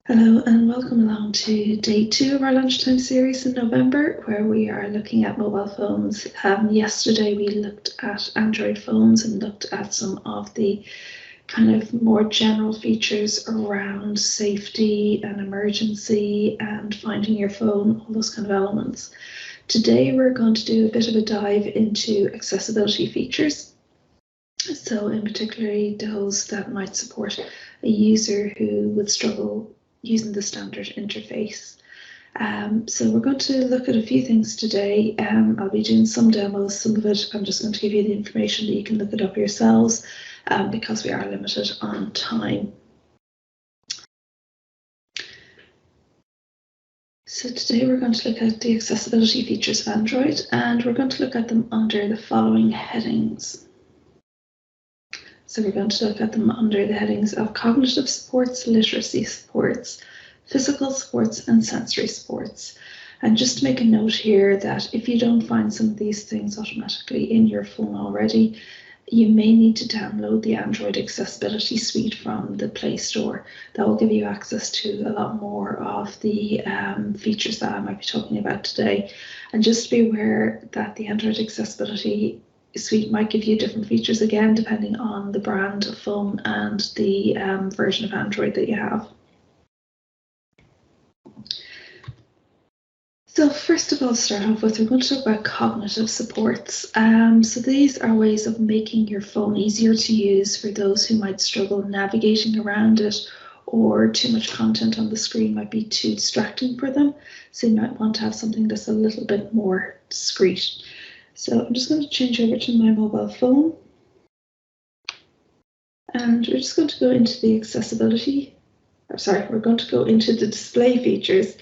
Hello and welcome along to day 2 of our lunchtime series in November, where we are looking at mobile phones. Yesterday we looked at Android phones and looked at some of the kind of more general features around safety and emergency and finding your phone, all those kind of elements. Today we're going to do a bit of a dive into accessibility features. So in particular, those that might support a user who would struggle using the standard interface. So we're going to look at a few things today. I'll be doing some demos, some of it I'm just going to give you the information that you can look it up yourselves because we are limited on time. So today we're going to look at the accessibility features of Android, and we're going to look at them under the following headings. So we're going to look at them under the headings of cognitive supports, literacy supports, physical supports, and sensory supports. And just to make a note here that if you don't find some of these things automatically in your phone already, you may need to download the Android Accessibility Suite from the Play Store. That will give you access to a lot more of the features that I might be talking about today. And just be aware that the Android Accessibility Suite might give you different features again, depending on the brand of phone and the version of Android that you have. So first of all, to start off with, we're going to talk about cognitive supports. So these are ways of making your phone easier to use for those who might struggle navigating around it, or too much content on the screen might be too distracting for them. So you might want to have something that's a little bit more discreet. So I'm just going to change over to my mobile phone. And we're just going to go into the we're going to go into the display features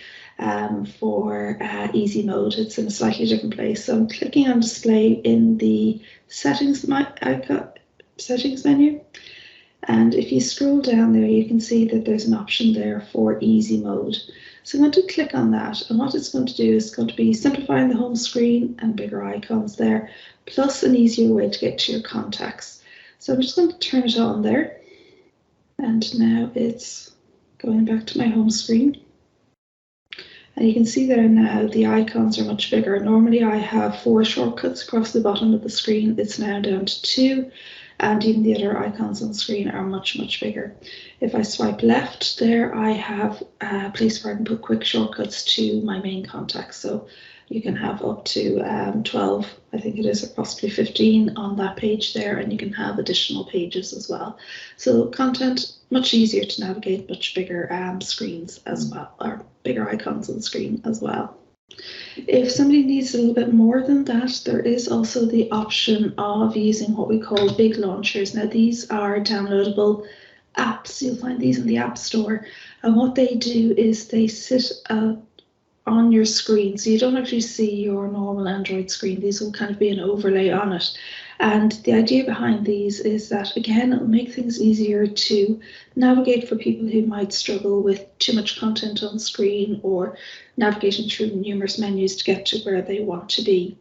for easy mode. It's in a slightly different place. So I'm clicking on display in the settings menu. And if you scroll down there, you can see that there's an option there for easy mode. So I'm going to click on that, and what it's going to do is going to be simplifying the home screen and bigger icons there, plus an easier way to get to your contacts. So I'm just going to turn it on there, and now it's going back to my home screen. And you can see there now the icons are much bigger. Normally I have 4 shortcuts across the bottom of the screen. It's now down to 2. And even the other icons on the screen are much, much bigger. If I swipe left there, I have a place where I can put quick shortcuts to my main contacts. So you can have up to 12, I think it is, or possibly 15 on that page there, and you can have additional pages as well. So content, much easier to navigate, much bigger screens as well, or bigger icons on the screen as well. If somebody needs a little bit more than that, there is also the option of using what we call big launchers. Now these are downloadable apps. You'll find these in the App Store. And what they do is they sit on your screen. So you don't actually see your normal Android screen. These will kind of be an overlay on it. And the idea behind these is that, again, it'll make things easier to navigate for people who might struggle with too much content on screen or navigating through numerous menus to get to where they want to be.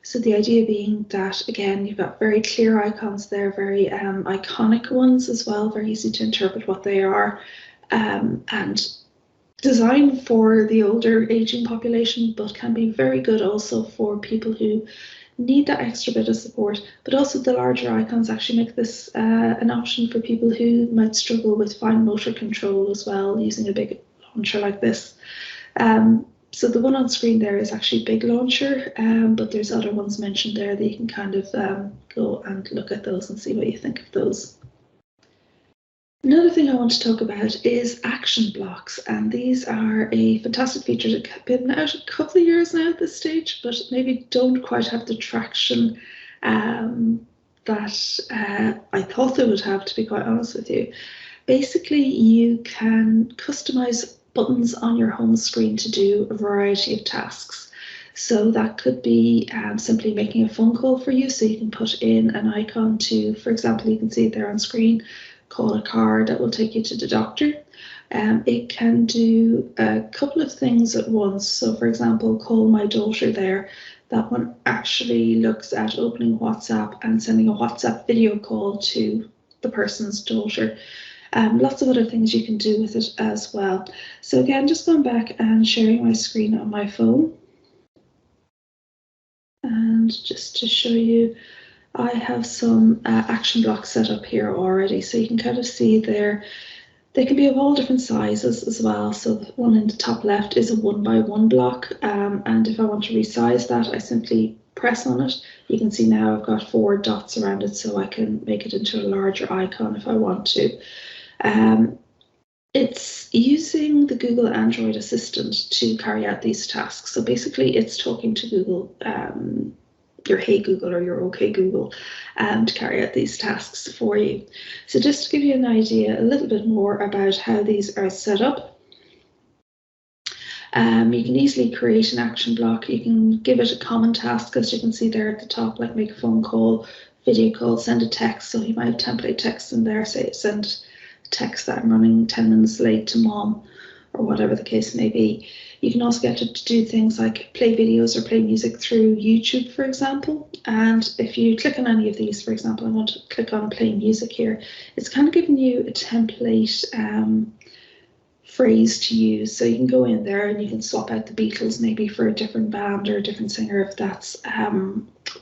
So the idea being that, again, you've got very clear icons there, very iconic ones as well, very easy to interpret what they are, and designed for the older aging population, but can be very good also for people who need that extra bit of support. But also the larger icons actually make this an option for people who might struggle with fine motor control as well, using a big launcher like this. So the one on screen there is actually Big Launcher, but there's other ones mentioned there that you can kind of go and look at those and see what you think of those. Another thing I want to talk about is action blocks, and these are a fantastic feature that have been out a couple of years now at this stage, but maybe don't quite have the traction that I thought they would have, to be quite honest with you. Basically, you can customize buttons on your home screen to do a variety of tasks. So that could be simply making a phone call for you, so you can put in an icon to, for example, you can see it there on screen, call a car that will take you to the doctor. It can do a couple of things at once. So for example, call my daughter there. That one actually looks at opening WhatsApp and sending a WhatsApp video call to the person's daughter. Lots of other things you can do with it as well. So again, just going back and sharing my screen on my phone. And just to show you, I have some action blocks set up here already. So you can kind of see there, they can be of all different sizes as well. So the one in the top left is a 1x1 block. And if I want to resize that, I simply press on it. You can see now I've got 4 dots around it, so I can make it into a larger icon if I want to. It's using the Google Android Assistant to carry out these tasks. So basically it's talking to Google, your Hey Google or your OK Google, to carry out these tasks for you. So just to give you an idea a little bit more about how these are set up, you can easily create an action block. You can give it a common task, as you can see there at the top, like make a phone call, video call, send a text. So you might have template text in there, say send text that I'm running 10 minutes late to mom, or whatever the case may be. You can also get it to do things like play videos or play music through YouTube, for example. And if you click on any of these, for example, I want to click on play music here, it's kind of giving you a template phrase to use. So you can go in there and you can swap out the Beatles maybe for a different band or a different singer if that's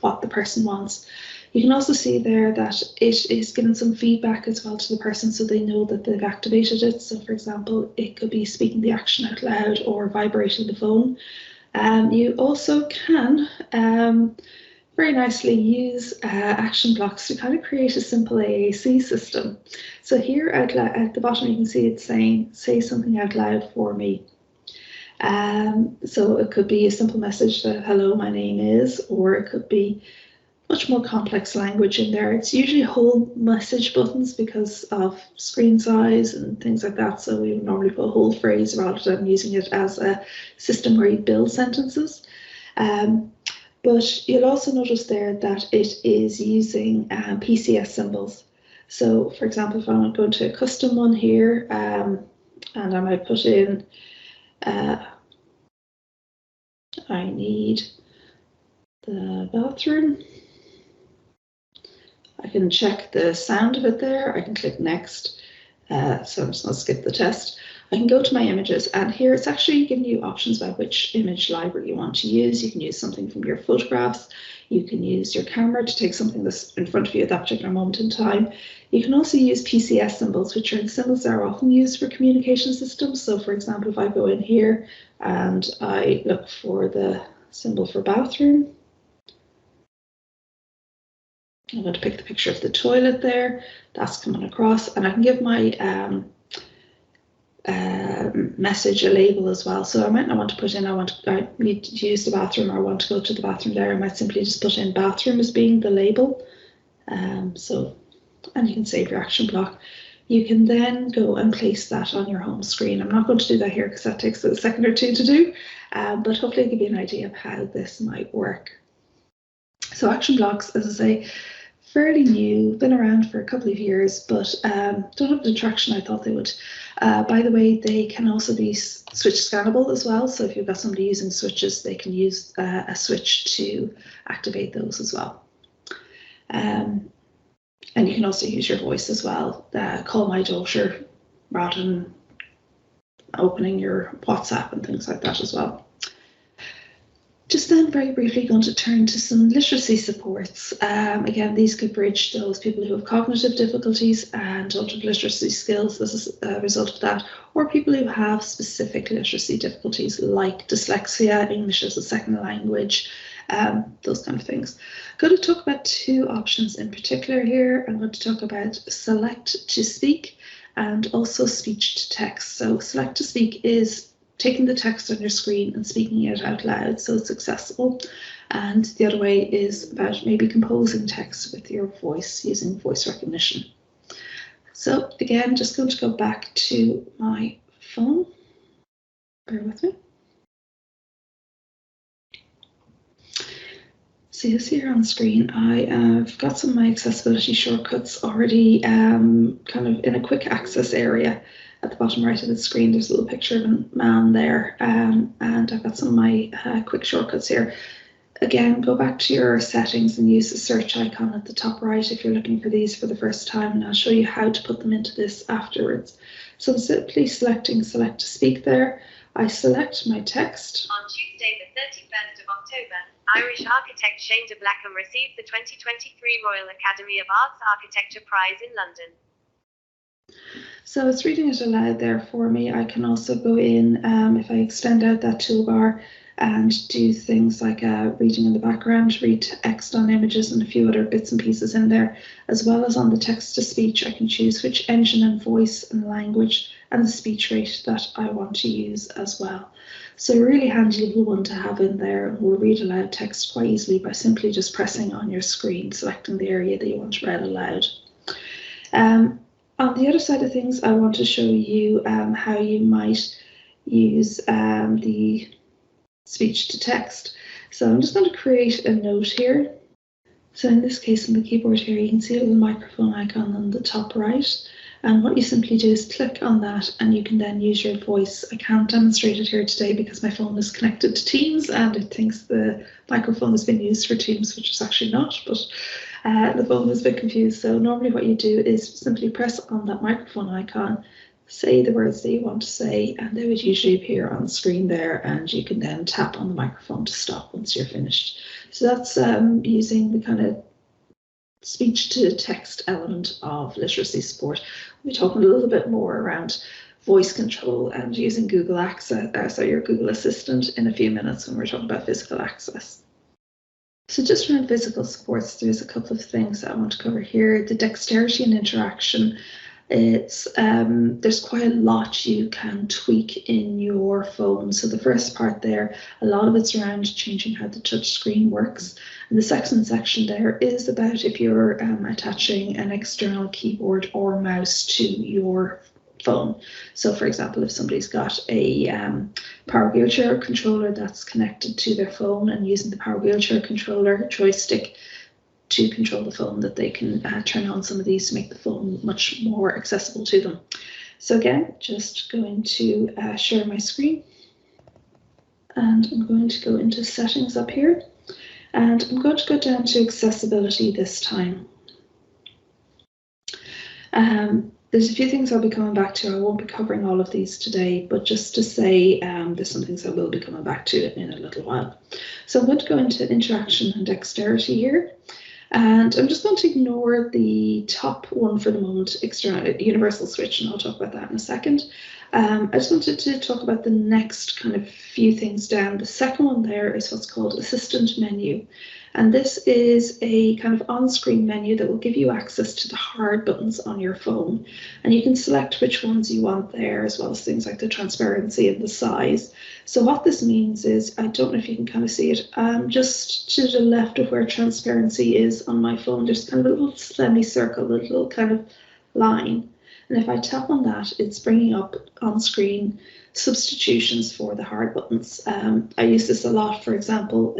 what the person wants. You can also see there that it is giving some feedback as well to the person so they know that they've activated it. So for example, it could be speaking the action out loud or vibrating the phone. You also can very nicely use action blocks to kind of create a simple AAC system. So here at the bottom, you can see it's saying, say something out loud for me. So it could be a simple message that, hello, my name is, or it could be much more complex language in there. It's usually whole message buttons because of screen size and things like that. So we would normally put a whole phrase rather than using it as a system where you build sentences. But you'll also notice there that it is using PCS symbols. So for example, if I want to go into a custom one here, and I might put in, I need the bathroom. I can check the sound of it there. I can click next. So I'm just going to skip the test. I can go to my images, and here it's actually giving you options about which image library you want to use. You can use something from your photographs. You can use your camera to take something that's in front of you at that particular moment in time. You can also use PCS symbols, which are the symbols that are often used for communication systems. So for example, if I go in here and I look for the symbol for bathroom, I'm going to pick the picture of the toilet there. That's coming across, and I can give my message a label as well. So I might not want to put in, I need to use the bathroom, or I want to go to the bathroom there. I might simply just put in bathroom as being the label. And you can save your action block. You can then go and place that on your home screen. I'm not going to do that here because that takes a second or two to do, but hopefully I'll give you an idea of how this might work. So action blocks, as I say, fairly new, been around for a couple of years, but don't have the traction I thought they would. By the way, they can also be switch scannable as well. So if you've got somebody using switches, they can use a switch to activate those as well. And you can also use your voice as well. Call my daughter rather than opening your WhatsApp and things like that as well. Just then, very briefly, going to turn to some literacy supports. Again, these could bridge those people who have cognitive difficulties and don't have literacy skills as a result of that, or people who have specific literacy difficulties like dyslexia, English as a second language, those kind of things. I'm going to talk about 2 options in particular here. I'm going to talk about select to speak and also speech to text. So select to speak is taking the text on your screen and speaking it out loud so it's accessible. And the other way is about maybe composing text with your voice using voice recognition. So again, just going to go back to my phone. Bear with me. So you'll see here on screen, I've got some of my accessibility shortcuts already kind of in a quick access area. At the bottom right of the screen, there's a little picture of a man there, and I've got some of my quick shortcuts here. Again, go back to your settings and use the search icon at the top right if you're looking for these for the first time, and I'll show you how to put them into this afterwards. So I'm simply selecting Select to Speak there. I select my text. On Tuesday, the 31st of October, Irish architect Shane de Blackham received the 2023 Royal Academy of Arts Architecture Prize in London. So it's reading it aloud there for me. I can also go in, if I extend out that toolbar, and do things like reading in the background, read text on images and a few other bits and pieces in there, as well as on the text to speech. I can choose which engine and voice and language and the speech rate that I want to use as well. So a really handy little one to have in there, and we'll read aloud text quite easily by simply just pressing on your screen, selecting the area that you want read aloud. On the other side of things, I want to show you how you might use the speech to text. So I'm just going to create a note here. So in this case, on the keyboard here, you can see a little microphone icon on the top right. And what you simply do is click on that, and you can then use your voice. I can't demonstrate it here today because my phone is connected to Teams and it thinks the microphone has been used for Teams, which is actually not, but the phone is a bit confused. So normally what you do is simply press on that microphone icon, say the words that you want to say, and they would usually appear on the screen there, and you can then tap on the microphone to stop once you're finished. So that's using the kind of speech to text element of literacy support. We'll be talking a little bit more around voice control and using Google Access, so your Google Assistant, in a few minutes when we're talking about physical access. So just around physical supports, there's a couple of things that I want to cover here. The dexterity and interaction. It's there's quite a lot you can tweak in your phone. So the first part there, a lot of it's around changing how the touch screen works. And the second section there is about if you're attaching an external keyboard or mouse to your phone. So for example, if somebody's got a power wheelchair controller that's connected to their phone, and using the power wheelchair controller joystick to control the phone, that they can turn on some of these to make the phone much more accessible to them. So again, just going to share my screen, and I'm going to go into settings up here, and I'm going to go down to accessibility this time. There's a few things I'll be coming back to. I won't be covering all of these today, but just to say there's some things I will be coming back to in a little while. So I'm going to go into interaction and dexterity here. And I'm just going to ignore the top one for the moment, external universal switch, and I'll talk about that in a second. I just wanted to talk about the next kind of few things down. The second one there is what's called assistant menu. And this is a kind of on-screen menu that will give you access to the hard buttons on your phone. And you can select which ones you want there, as well as things like the transparency and the size. So what this means is, I don't know if you can kind of see it, just to the left of where transparency is on my phone, there's kind of a little semicircle, a little kind of line. And if I tap on that, it's bringing up on screen substitutions for the hard buttons. I use this a lot. For example,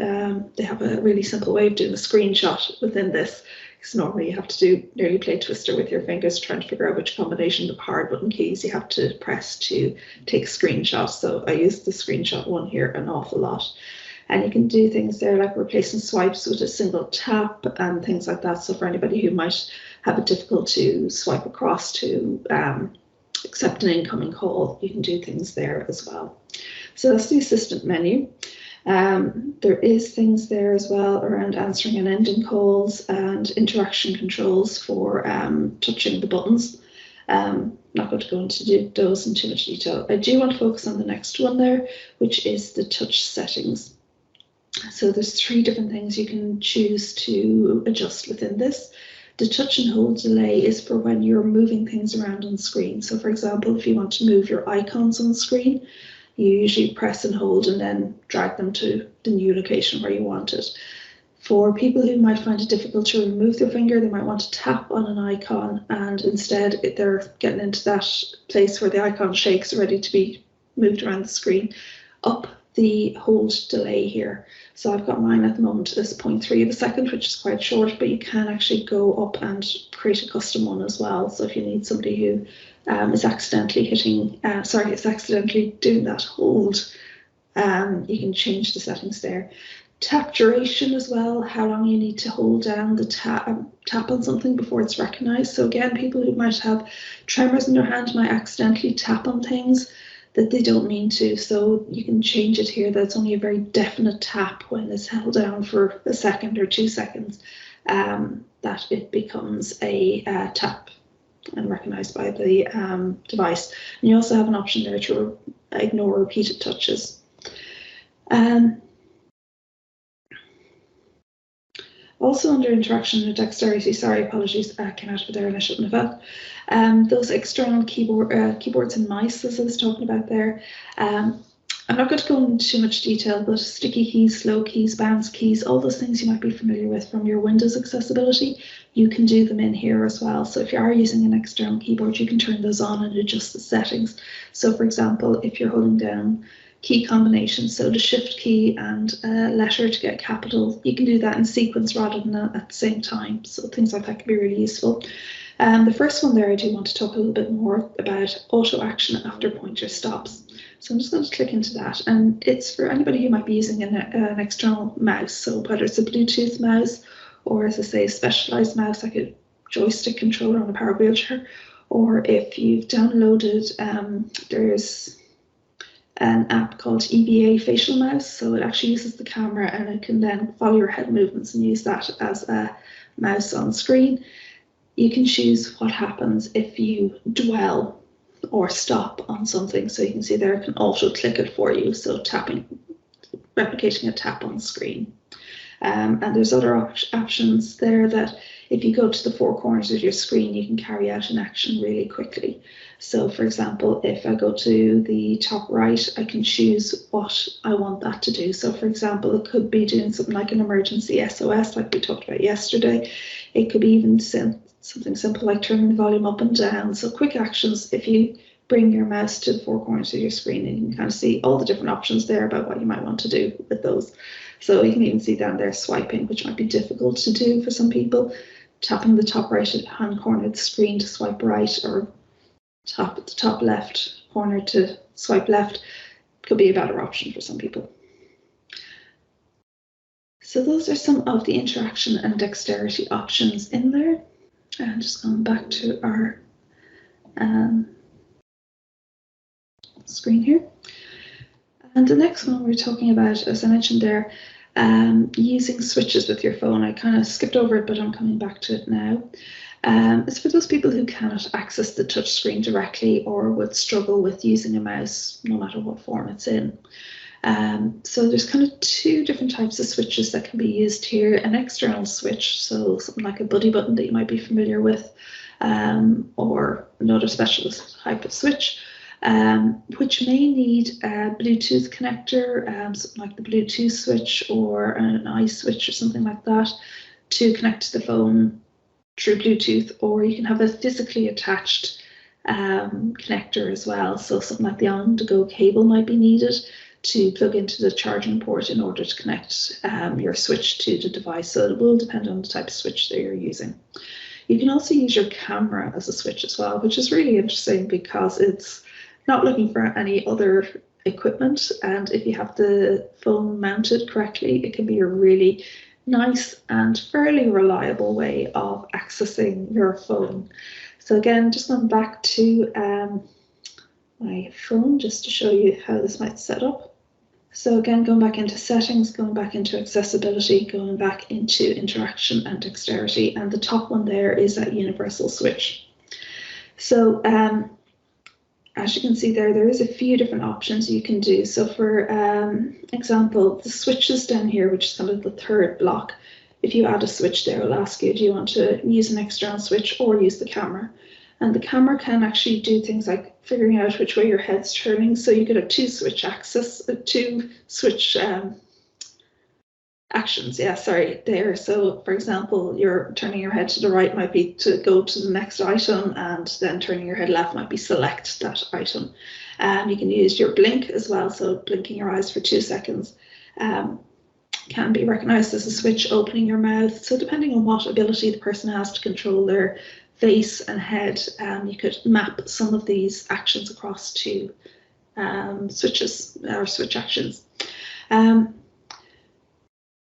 they have a really simple way of doing a screenshot within this, because normally you have to nearly play Twister with your fingers trying to figure out which combination of hard button keys you have to press to take screenshots. So I use the screenshot one here an awful lot. And you can do things there like replacing swipes with a single tap and things like that. So for anybody who might have it difficult to swipe across to accept an incoming call, you can do things there as well. So that's the assistant menu. There is things there as well around answering and ending calls and interaction controls for touching the buttons. Not going to go into those in too much detail. I do want to focus on the next one there, which is the touch settings. So there's 3 different things you can choose to adjust within this. The touch and hold delay is for when you're moving things around on screen. So for example, if you want to move your icons on screen, you usually press and hold and then drag them to the new location where you want it. For people who might find it difficult to remove their finger, they might want to tap on an icon, and instead they're getting into that place where the icon shakes, ready to be moved around the screen, up the hold delay here. So I've got mine at the moment as 0.3 of a second, which is quite short, but you can actually go up and create a custom one as well. So if you need somebody who is accidentally doing that hold, you can change the settings there. Tap duration as well, how long you need to hold down the tap on something before it's recognized. So again, people who might have tremors in their hand might accidentally tap on things that they don't mean to. So you can change it here that it's only a very definite tap when it's held down for a second or 2 seconds, that it becomes a tap and recognized by the device. And you also have an option there to ignore repeated touches. Also under interaction and dexterity, sorry, apologies, came out of there and I shouldn't have had. Those external keyboards and mice, as I was talking about there. I'm not going to go into too much detail, but sticky keys, slow keys, bounce keys, all those things you might be familiar with from your Windows accessibility, you can do them in here as well. So if you are using an external keyboard, you can turn those on and adjust the settings. So for example, if you're holding down key combinations, so the shift key and letter to get capital, you can do that in sequence rather than at the same time. So things like that can be really useful. The first one there, I do want to talk a little bit more about auto action after pointer stops. So I'm just going to click into that, and it's for anybody who might be using an external mouse. So whether it's a Bluetooth mouse or, as I say, a specialized mouse like a joystick controller on a power wheelchair, or if you've downloaded, there's an app called EVA Facial Mouse. So it actually uses the camera and it can then follow your head movements and use that as a mouse on screen. You can choose what happens if you dwell or stop on something. So you can see there it can auto click it for you. So replicating a tap on screen. And there's other options there that if you go to the 4 corners of your screen, you can carry out an action really quickly. So for example, if I go to the top right, I can choose what I want that to do. So for example, it could be doing something like an emergency SOS, like we talked about yesterday. It could be even something simple like turning the volume up and down. So quick actions, if you bring your mouse to the 4 corners of your screen, and you can kind of see all the different options there about what you might want to do with those. So you can even see down there swiping, which might be difficult to do for some people. Tapping the top right hand corner of the screen to swipe right, or tap at the top left corner to swipe left could be a better option for some people. So those are some of the interaction and dexterity options in there. And just going back to our screen here. And the next one we're talking about, as I mentioned there, using switches with your phone. I kind of skipped over it, but I'm coming back to it now. It's for those people who cannot access the touch screen directly or would struggle with using a mouse, no matter what form it's in. So there's kind of 2 different types of switches that can be used here. An external switch, so something like a buddy button that you might be familiar with, or another specialist type of switch, which may need a Bluetooth connector, something like the Bluetooth switch or an iSwitch or something like that, to connect to the phone through Bluetooth, or you can have a physically attached connector as well. So something like the on-the-go cable might be needed to plug into the charging port in order to connect your switch to the device. So it will depend on the type of switch that you're using. You can also use your camera as a switch as well, which is really interesting because it's not looking for any other equipment, and if you have the phone mounted correctly, it can be a really nice and fairly reliable way of accessing your phone. So again, just going back to my phone just to show you how this might set up. So again, going back into settings, going back into accessibility, going back into interaction and dexterity, and the top one there is that universal switch. So as you can see there is a few different options you can do. So for example, the switches down here, which is kind of the 3rd block, if you add a switch there, it'll ask you, do you want to use an external switch or use the camera? And the camera can actually do things like figuring out which way your head's turning. So you could have 2 switch axis, 2 switch actions, there. So for example, you're turning your head to the right might be to go to the next item, and then turning your head left might be select that item. You can use your blink as well, so blinking your eyes for 2 seconds can be recognized as a switch, opening your mouth. So depending on what ability the person has to control their face and head, you could map some of these actions across to switches or switch actions.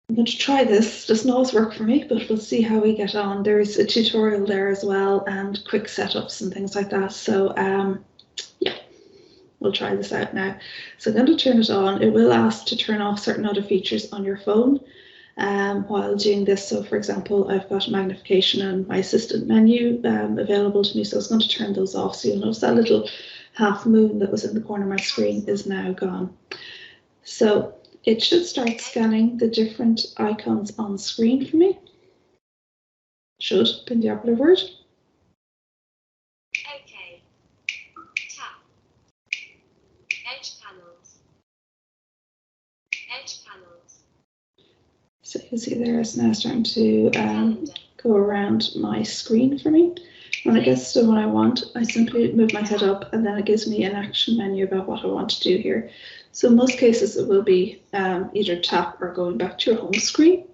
I'm going to try this. Doesn't always work for me, but we'll see how we get on. There's a tutorial there as well and quick setups and things like that. So yeah, we'll try this out now. So I'm going to turn it on. It will ask to turn off certain other features on your phone while doing this. So for example, I've got magnification and my assistant menu available to me. So I was going to turn those off. So you'll notice that little half moon that was in the corner of my screen is now gone. So it should start scanning the different icons on screen for me. Should, been the operative word. Okay. Tap. Edge panels. Edge panels. So you can see there it's now starting to go around my screen for me. When it gets to what I want, I simply move my head up and then it gives me an action menu about what I want to do here. So in most cases it will be either tap or going back to your home screen.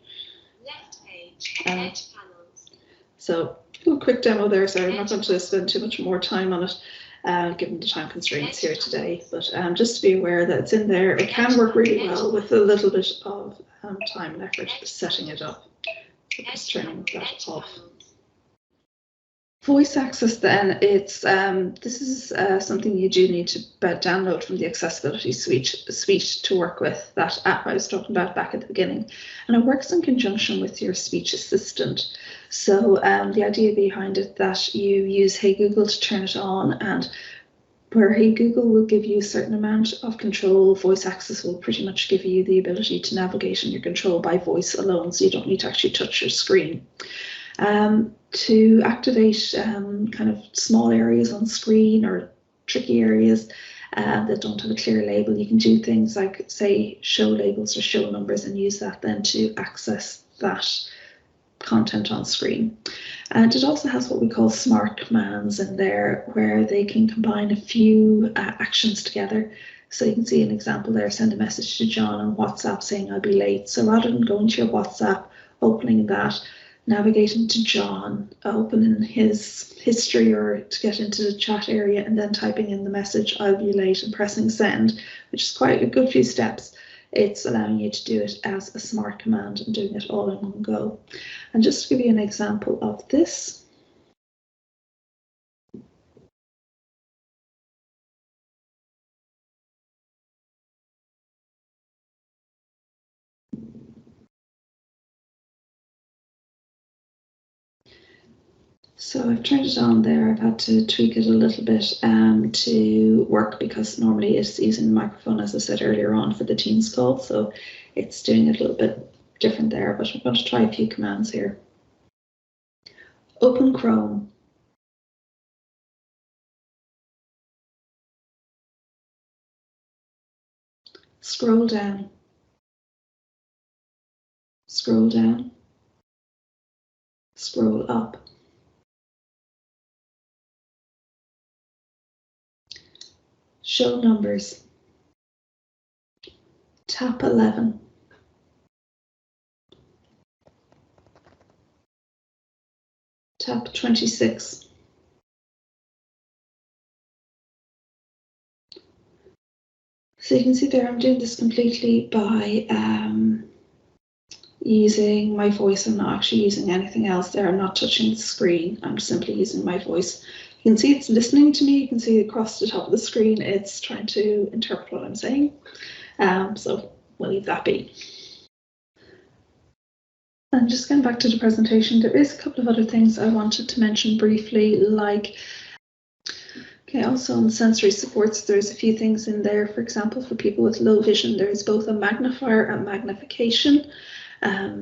Left page, edge panels. So a little quick demo there, so I'm not going to spend too much more time on it given the time constraints here today, but just to be aware that it's in there. It can work really well with a little bit of time and effort setting it up. So just turning that off. Voice access then, it's this is something you do need to download from the accessibility suite to work with, that app I was talking about back at the beginning, and it works in conjunction with your speech assistant. So the idea behind it that you use Hey Google to turn it on, and where Hey Google will give you a certain amount of control, voice access will pretty much give you the ability to navigate in your control by voice alone, so you don't need to actually touch your screen. To activate kind of small areas on screen or tricky areas that don't have a clear label, you can do things like, say, show labels or show numbers and use that then to access that content on screen. And it also has what we call smart commands in there, where they can combine a few actions together. So you can see an example there, send a message to John on WhatsApp saying I'll be late. So rather than going to your WhatsApp, opening that, navigating to John, opening his history or to get into the chat area and then typing in the message, I'll be late, and pressing send, which is quite a good few steps. It's allowing you to do it as a smart command and doing it all in one go. And just to give you an example of this, so I've turned it on there. I've had to tweak it a little bit to work, because normally it's using the microphone, as I said earlier on, for the Teams call. So it's doing it a little bit different there, but I'm going to try a few commands here. Open Chrome. Scroll down. Scroll down. Scroll up. Show numbers. Tap 11. Tap 26. So you can see there, I'm doing this completely by using my voice. I'm not actually using anything else there. I'm not touching the screen. I'm simply using my voice. You can see it's listening to me. You can see across the top of the screen, it's trying to interpret what I'm saying. So we'll leave that be. And just going back to the presentation, there is a couple of other things I wanted to mention briefly, like okay, also on sensory supports, there's a few things in there. For example, for people with low vision, there's both a magnifier and magnification.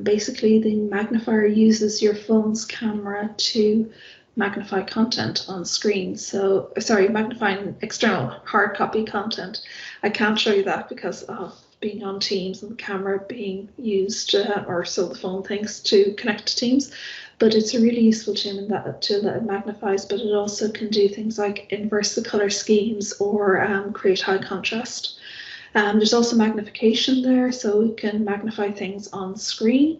Basically, the magnifier uses your phone's camera to magnify content on screen. So, sorry, magnifying external hard copy content. I can't show you that because of being on Teams and the camera being used, or so the phone thinks, to connect to Teams. But it's a really useful tool in that it magnifies, but it also can do things like inverse the color schemes or create high contrast. There's also magnification there, so we can magnify things on screen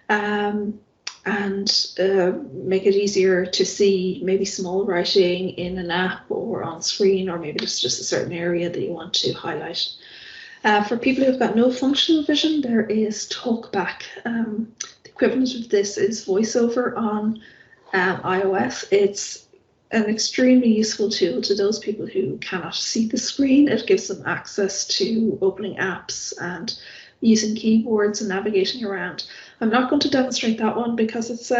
and make it easier to see maybe small writing in an app or on screen, or maybe it's just a certain area that you want to highlight. For people who've got no functional vision, there is TalkBack. The equivalent of this is VoiceOver on iOS. It's an extremely useful tool to those people who cannot see the screen. It gives them access to opening apps and using keyboards and navigating around. I'm not going to demonstrate that one because it's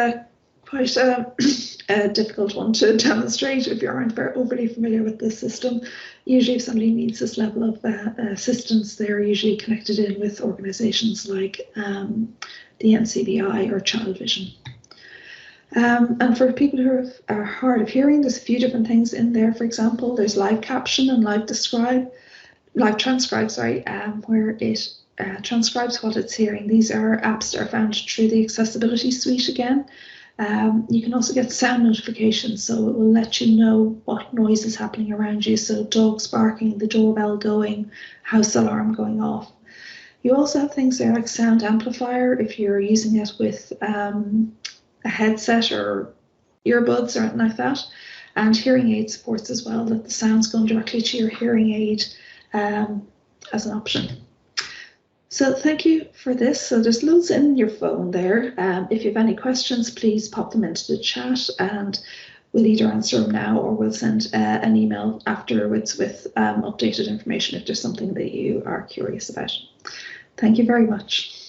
quite a difficult one to demonstrate if you aren't very overly familiar with the system. Usually if somebody needs this level of assistance, they're usually connected in with organisations like the NCBI or Child Vision. And for people who are hard of hearing, there's a few different things in there. For example, there's live caption and live transcribe, where it transcribes what it's hearing. These are apps that are found through the accessibility suite again. You can also get sound notifications, so it will let you know what noise is happening around you. So dogs barking, the doorbell going, house alarm going off. You also have things there like sound amplifier if you're using it with a headset or earbuds or anything like that. And hearing aid supports as well, that the sound's going directly to your hearing aid as an option. So thank you for this. So there's loads in your phone there. If you have any questions, please pop them into the chat and we'll either answer them now or we'll send an email afterwards with updated information if there's something that you are curious about. Thank you very much.